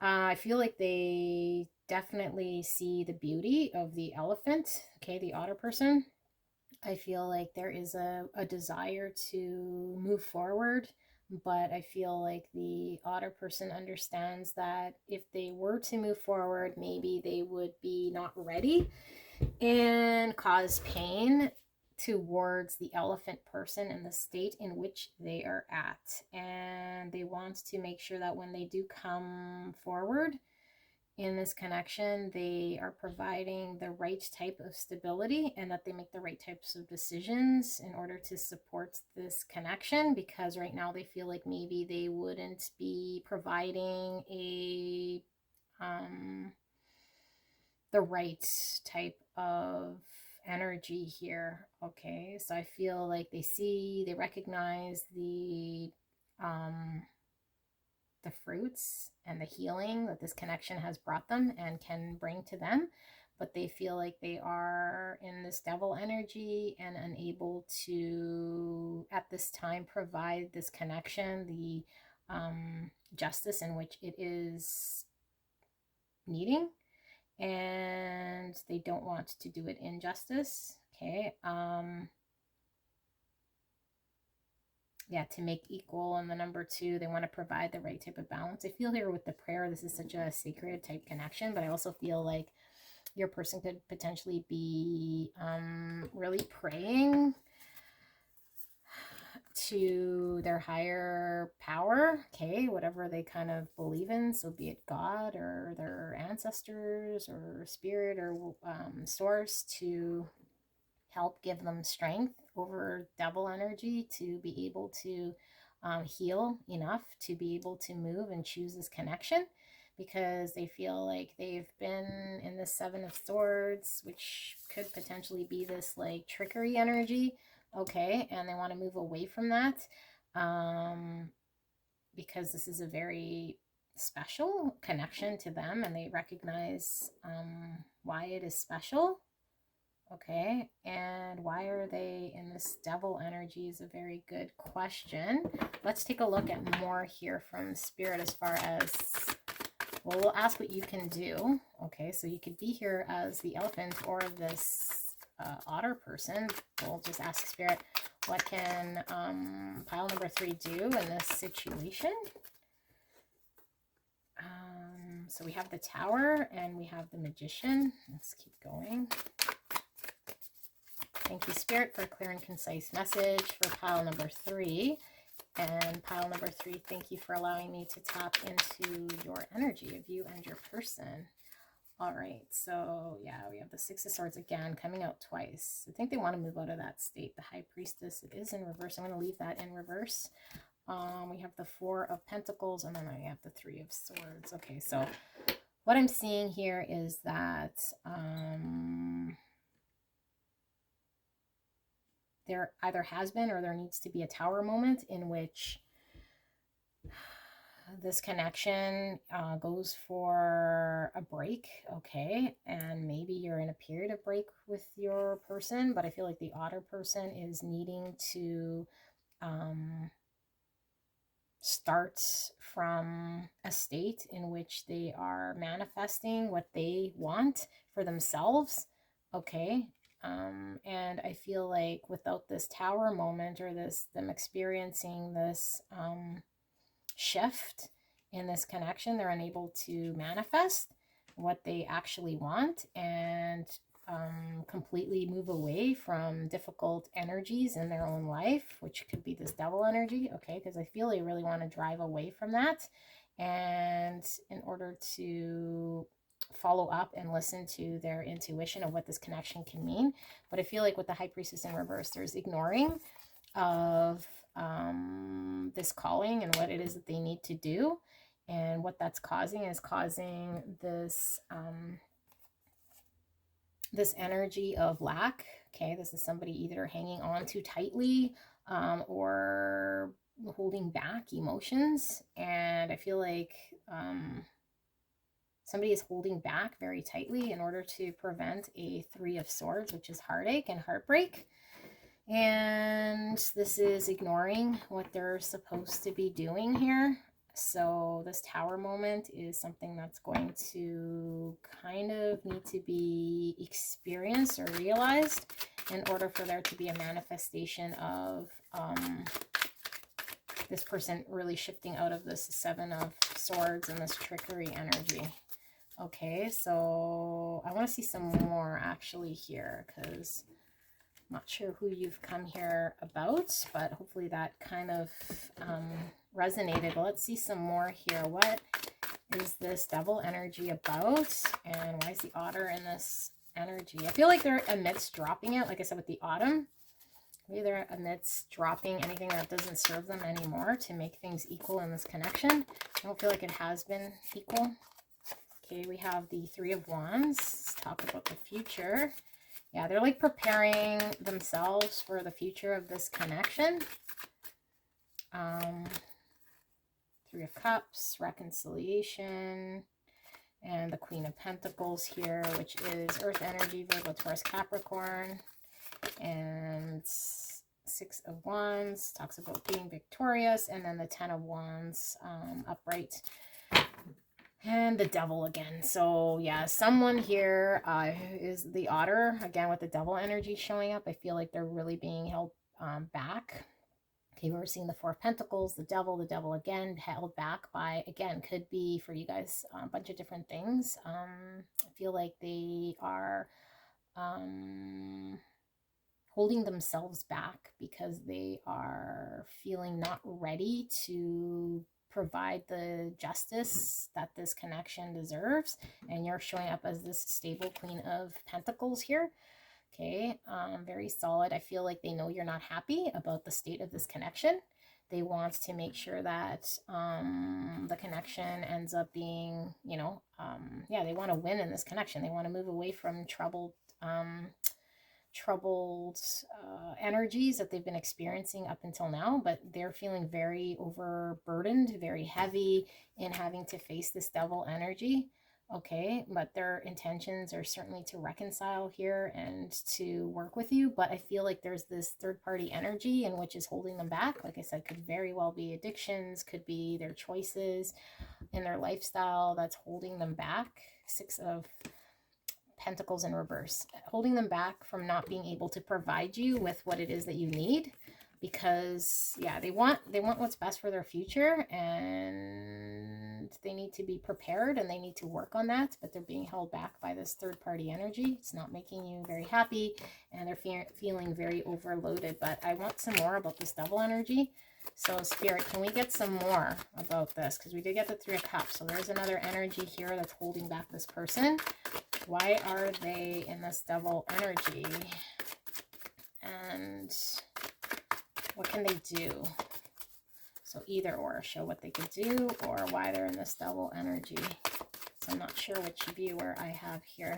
I feel like they definitely see the beauty of the elephant, okay, the otter person. I feel like there is a desire to move forward, but I feel like the otter person understands that if they were to move forward, maybe they would be not ready and cause pain towards the elephant person in the state in which they are at. And they want to make sure that when they do come forward in this connection, they are providing the right type of stability and that they make the right types of decisions in order to support this connection, because right now they feel like maybe they wouldn't be providing the right type of energy here. Okay, so I feel like they recognize the fruits and the healing that this connection has brought them and can bring to them, but they feel like they are in this devil energy and unable to at this time provide this connection the justice in which it is needing, and they don't want to do it injustice. Okay, yeah, to make equal. And the number 2, they want to provide the right type of balance. I feel here with the prayer, this is such a sacred type connection, but I also feel like your person could potentially be really praying to their higher power, okay, whatever they kind of believe in, so be it God or their ancestors or spirit or source, to help give them strength over devil energy to be able to heal enough to be able to move and choose this connection, because they feel like they've been in the 7 of Swords, which could potentially be this like trickery energy, okay, and they want to move away from that because this is a very special connection to them and they recognize why it is special. Okay, and why are they in this devil energy is a very good question. Let's take a look at more here from Spirit as far as, well, we'll ask what you can do. Okay, so you could be here as the elephant or this otter person. We'll just ask Spirit, what can pile number 3 do in this situation? So we have the Tower and we have the Magician. Let's keep going. Thank you, Spirit, for a clear and concise message for pile number 3. And pile number 3, thank you for allowing me to tap into your energy of you and your person. All right, so yeah, we have the 6 of Swords again coming out twice. I think they want to move out of that state. The High Priestess, it is in reverse. I'm going to leave that in reverse. We have the 4 of Pentacles, and then I have the 3 of Swords. Okay, so what I'm seeing here is that there either has been or there needs to be a Tower moment in which this connection goes for a break, okay, and maybe you're in a period of break with your person, but I feel like the otter person is needing to start from a state in which they are manifesting what they want for themselves, okay. And I feel like without this Tower moment or them experiencing this shift in this connection, they're unable to manifest what they actually want and completely move away from difficult energies in their own life, which could be this devil energy, okay, because I feel they really want to drive away from that, and in order to follow up and listen to their intuition of what this connection can mean. But I feel like with the High Priestess in reverse, there's ignoring of this calling and what it is that they need to do, and what that's causing is causing this this energy of lack, okay. This is somebody either hanging on too tightly or holding back emotions, and I feel like somebody is holding back very tightly in order to prevent a 3 of Swords, which is heartache and heartbreak. And this is ignoring what they're supposed to be doing here. So this Tower moment is something that's going to kind of need to be experienced or realized in order for there to be a manifestation of this person really shifting out of this Seven of Swords and this trickery energy. Okay, so I want to see some more actually here, because I'm not sure who you've come here about, but hopefully that kind of resonated. But let's see some more here. What is this Devil energy about? And why is the Otter in this energy? I feel like they're amidst dropping it, like I said, with the Autumn. Maybe they're amidst dropping anything that doesn't serve them anymore to make things equal in this connection. I don't feel like it has been equal. Okay, we have the Three of Wands. Let's talk about the future. Yeah, they're like preparing themselves for the future of this connection. Three of Cups, reconciliation, and the Queen of Pentacles here, which is Earth energy, Virgo, Taurus, Capricorn. And Six of Wands talks about being victorious, and then the Ten of Wands upright, and the Devil again. So yeah, someone here is the Otter again with the Devil energy showing up. I feel like they're really being held back. Okay, we're seeing the Four of Pentacles, the Devil again, held back by, again, could be for you guys a bunch of different things. I feel like they are holding themselves back because they are feeling not ready to provide the justice that this connection deserves. And you're showing up as this stable Queen of Pentacles here. Okay, very solid. I feel like they know you're not happy about the state of this connection. They want to make sure that the connection ends up being, you know, yeah, they want to win in this connection. They want to move away from troubled energies that they've been experiencing up until now, but they're feeling very overburdened, very heavy in having to face this Devil energy. Okay, but their intentions are certainly to reconcile here and to work with you, but I feel like there's this third-party energy in which is holding them back. Like I said, could very well be addictions, could be their choices in their lifestyle that's holding them back. Six of Pentacles in reverse, holding them back from not being able to provide you with what it is that you need, because yeah, they want what's best for their future, and they need to be prepared and they need to work on that, but they're being held back by this third-party energy. It's not making you very happy, and they're feeling very overloaded. But I want some more about this Devil energy. So Spirit, can we get some more about this? Because we did get the Three of Cups, so there's another energy here that's holding back this person. Why are they in this Devil energy? And what can they do? So either or, show what they could do or why they're in this Devil energy. So I'm not sure which viewer I have here.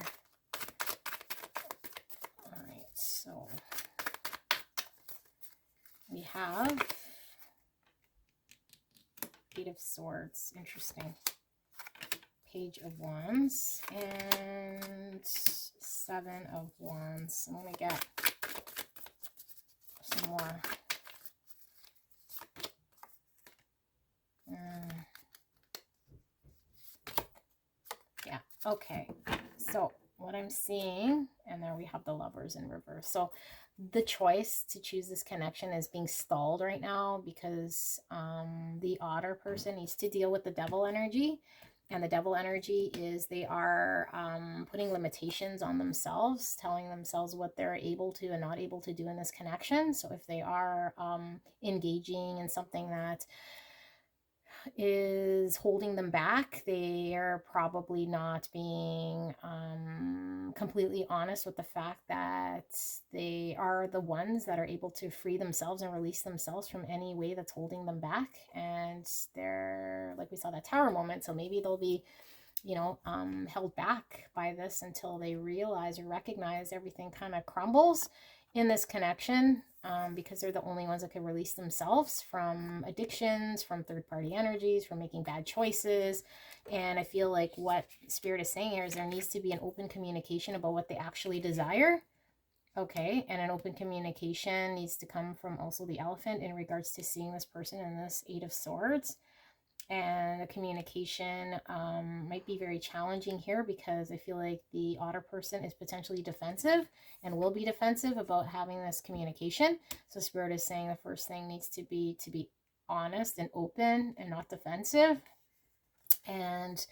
All right, so we have Eight of Swords. Interesting. Page of Wands and Seven of Wands. I'm going to get some more. Yeah, okay. So what I'm seeing, and there we have the Lovers in reverse. So the choice to choose this connection is being stalled right now because the Otter person needs to deal with the Devil energy. And the Devil energy is they are putting limitations on themselves, telling themselves what they're able to and not able to do in this connection. So if they are engaging in something that is holding them back, they are probably not being completely honest with the fact that they are the ones that are able to free themselves and release themselves from any way that's holding them back. And they're, like we saw that Tower moment, so maybe they'll be, you know, held back by this until they realize or recognize everything kind of crumbles in this connection, because they're the only ones that can release themselves from addictions, from third-party energies, from making bad choices. And I feel like what Spirit is saying here is there needs to be an open communication about what they actually desire. Okay, and an open communication needs to come from also the Elephant in regards to seeing this person in this Eight of Swords. And the communication might be very challenging here, because I feel like the otter person is potentially defensive and will be defensive about having this communication. So Spirit is saying the first thing needs to be honest and open and not defensive. And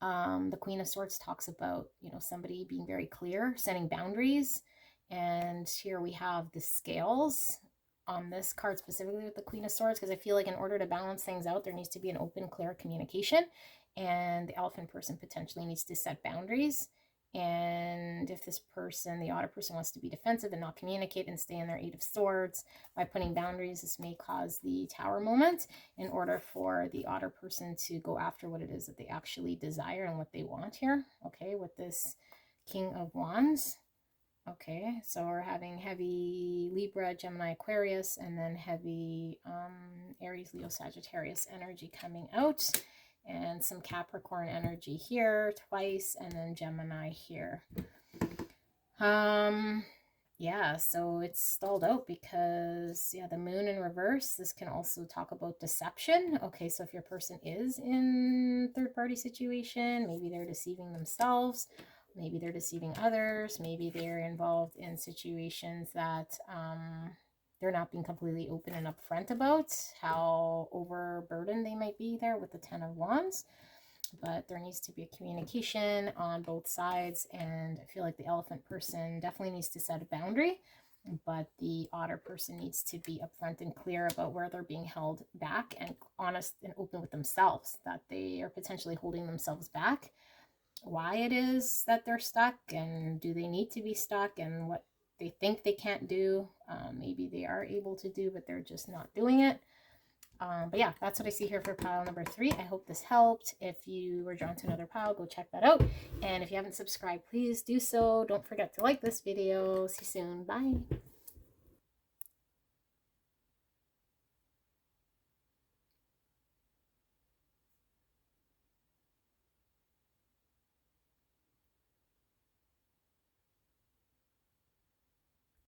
the Queen of Swords talks about, you know, somebody being very clear, setting boundaries. And here we have the scales on this card, specifically with the Queen of Swords, because I feel like in order to balance things out, there needs to be an open, clear communication. And the elephant person potentially needs to set boundaries. And if this person, the otter person, wants to be defensive and not communicate and stay in their 8 of Swords, by putting boundaries, this may cause the Tower moment in order for the otter person to go after what it is that they actually desire and what they want here. Okay, with this King of Wands. Okay, so we're having heavy Libra, Gemini, Aquarius, and then heavy Aries, Leo, Sagittarius energy coming out. And some Capricorn energy here twice, and then Gemini here. Yeah, so it's stalled out because, yeah, the moon in reverse. This can also talk about deception. Okay, so if your person is in third-party situation, maybe they're deceiving themselves, maybe they're deceiving others, maybe they're involved in situations that they're not being completely open and upfront about how overburdened they might be there with the 10 of Wands. But there needs to be a communication on both sides, and I feel like the elephant person definitely needs to set a boundary, but the otter person needs to be upfront and clear about where they're being held back, and honest and open with themselves that they are potentially holding themselves back, why it is that they're stuck, and do they need to be stuck, and what they think they can't do. Maybe they are able to do, but they're just not doing it. But yeah, that's what I see here for pile number 3. I hope this helped. If you were drawn to another pile, go check that out. And if you haven't subscribed, please do so. Don't forget to like this video. See you soon. Bye.